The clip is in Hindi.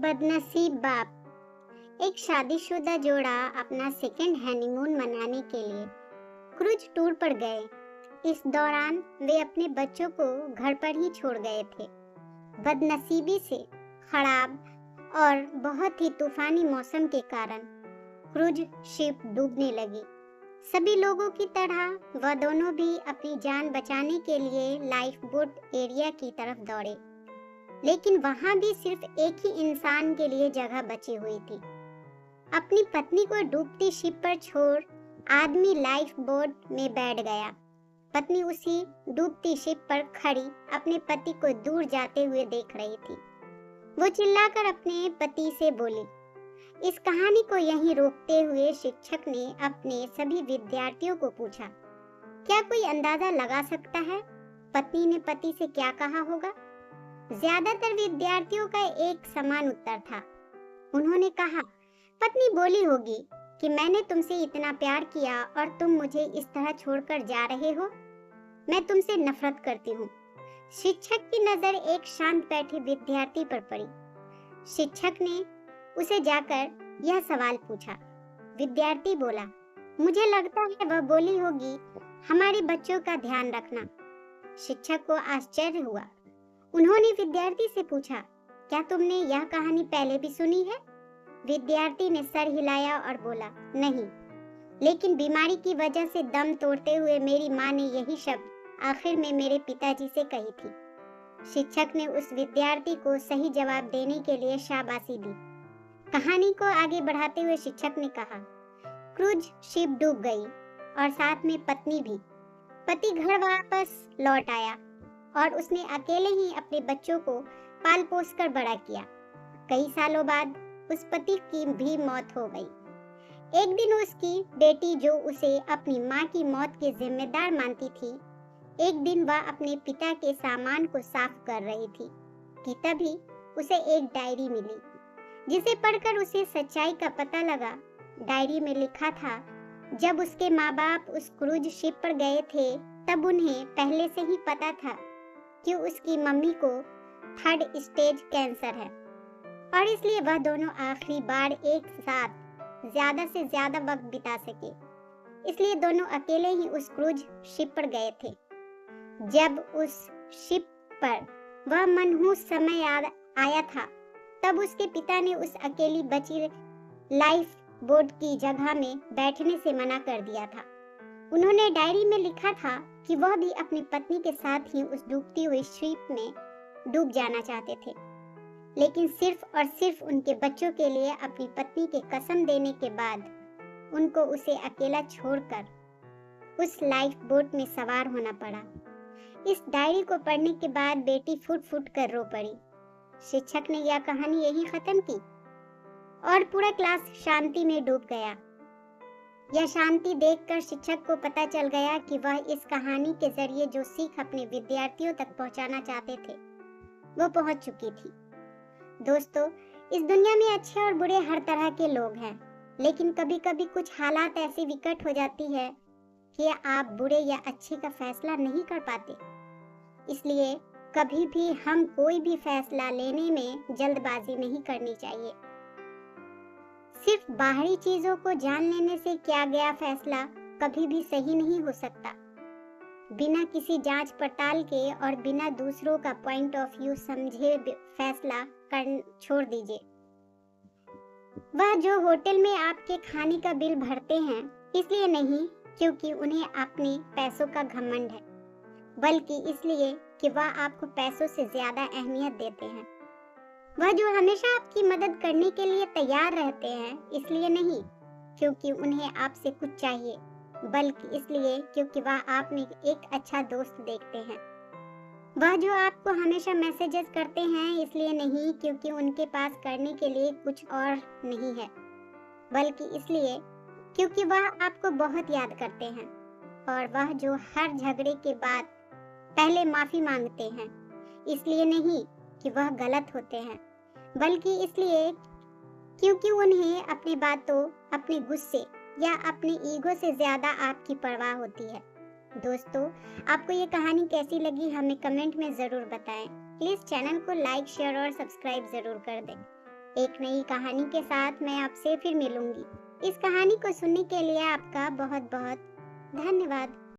बदनसीब बाप। एक शादीशुदा जोड़ा अपना सेकंड हनीमून मनाने के लिए क्रूज टूर पर गए। इस दौरान वे अपने बच्चों को घर पर ही छोड़ गए थे। बदनसीबी से खराब और बहुत ही तूफानी मौसम के कारण क्रूज शिप डूबने लगी। सभी लोगों की तरह वह दोनों भी अपनी जान बचाने के लिए लाइफ बोट एरिया की तरफ दौड़े, लेकिन वहां भी सिर्फ एक ही इंसान के लिए जगह बची हुई थी। अपनी पत्नी को डूबती शिप पर छोड़ आदमी लाइफ बोट में बैठ गया। पत्नी उसी डूबती शिप पर खड़ी अपने पति को दूर जाते हुए देख रही थी। वो चिल्लाकर अपने पति से बोली। इस कहानी को यहीं रोकते हुए शिक्षक ने अपने सभी विद्यार्थियों को पूछा, क्या कोई अंदाजा लगा सकता है पत्नी ने पति से क्या कहा होगा? ज्यादातर विद्यार्थियों का एक समान उत्तर था। उन्होंने कहा, पत्नी बोली होगी कि मैंने तुमसे इतना प्यार किया और तुम मुझे इस तरह छोड़कर जा रहे हो। मैं तुमसे नफरत करती हूँ। शिक्षक की नजर एक शांत बैठे विद्यार्थी पर पड़ी। शिक्षक ने उसे जाकर यह सवाल पूछा। विद्यार्थी बोला, मुझे लगता है वह बोली होगी, हमारे बच्चों का ध्यान रखना। शिक्षक को आश्चर्य हुआ। उन्होंने विद्यार्थी से पूछा, क्या तुमने यह कहानी पहले भी सुनी है? विद्यार्थी ने सर हिलाया और बोला, नहीं, लेकिन बीमारी की वजह से दम तोड़ते हुए मेरी माँ ने यही शब्द आखिर में मेरे पिताजी से कही थी। शिक्षक ने उस विद्यार्थी को सही जवाब देने के लिए शाबाशी दी। कहानी को आगे बढ़ाते हुए शिक्षक ने कहा, क्रूज शिप डूब गई और साथ में पत्नी भी। पति घर वापस लौट आया और उसने अकेले ही अपने बच्चों को पाल पोस कर बड़ा किया। कई सालों बाद उस पति की भी मौत हो गई। एक दिन उसकी बेटी, जो उसे अपनी माँ की मौत के जिम्मेदार मानती थी, एक दिन वह अपने पिता के सामान को साफ कर रही थी कि तभी उसे एक डायरी मिली, जिसे पढ़कर उसे सच्चाई का पता लगा। डायरी में लिखा था, जब उसके माँ बाप उस क्रूज शिप पर गए थे तब उन्हें पहले से ही पता था कि उसकी मम्मी को 3rd स्टेज कैंसर है और इसलिए वह दोनों आखिरी बार एक साथ ज्यादा से ज्यादा वक्त बिता सके। इसलिए दोनों अकेले ही उस क्रूज शिप पर गए थे। जब उस शिप पर वह मनहूस समय आया था, तब उसके पिता ने उस अकेली बची लाइफ बोट की जगह में बैठने से मना कर दिया था। उन्होंने डायरी में लिखा था कि वह भी अपनी पत्नी के साथ ही उस डूबती हुई शिप में डूब जाना चाहते थे, लेकिन सिर्फ और सिर्फ उनके बच्चों के लिए अपनी पत्नी के कसम देने के बाद उनको उसे अकेला छोड़कर उस लाइफ बोट में सवार होना पड़ा। इस डायरी को पढ़ने के बाद बेटी फुट फुट कर रो पड़ी। शिक्षक ने यह कहानी यही खत्म की और पूरा क्लास शांति में डूब गया। यह शांति देखकर शिक्षक को पता चल गया कि वह इस कहानी के जरिए जो सीख अपने विद्यार्थियों तक पहुंचाना चाहते थे, वो पहुंच चुकी थी। दोस्तों, इस दुनिया में अच्छे और बुरे हर तरह के लोग हैं, लेकिन कभी कभी कुछ हालात ऐसी विकट हो जाती है कि आप बुरे या अच्छे का फैसला नहीं कर पाते। इसलिए कभी भी हम कोई भी फैसला लेने में जल्दबाजी नहीं करनी चाहिए। सिर्फ बाहरी चीजों को जान लेने से किया गया फैसला कभी भी सही नहीं हो सकता। बिना किसी जांच पड़ताल के और बिना दूसरों का पॉइंट ऑफ व्यू समझे फैसला कर छोड़ दीजिए। वह जो होटल में आपके खाने का बिल भरते हैं, इसलिए नहीं क्योंकि उन्हें अपने पैसों का घमंड है, बल्कि इसलिए कि वह आपको पैसों से ज्यादा अहमियत देते हैं। वह जो हमेशा आपकी मदद करने के लिए तैयार रहते हैं, इसलिए नहीं क्योंकि उन्हें आपसे कुछ चाहिए, बल्कि इसलिए क्योंकि वह आप में एक अच्छा दोस्त देखते हैं। वह जो आपको हमेशा मैसेजेस करते हैं, इसलिए नहीं क्योंकि उनके पास करने के लिए कुछ और नहीं है, बल्कि इसलिए क्योंकि वह आपको बहुत याद करते हैं। और वह जो हर झगड़े के बाद पहले माफी मांगते हैं, इसलिए नहीं कि वह गलत होते हैं, बल्कि इसलिए क्योंकि उन्हें अपनी बातों, अपने गुस्से या अपने ईगो से ज्यादा आपकी परवाह होती है। दोस्तों, आपको ये कहानी कैसी लगी हमें कमेंट में जरूर बताएं। प्लीज चैनल को लाइक, शेयर और सब्सक्राइब जरूर कर दें। एक नई कहानी के साथ मैं आपसे फिर मिलूंगी। इस कहानी को सुनने के लिए आपका बहुत बहुत धन्यवाद।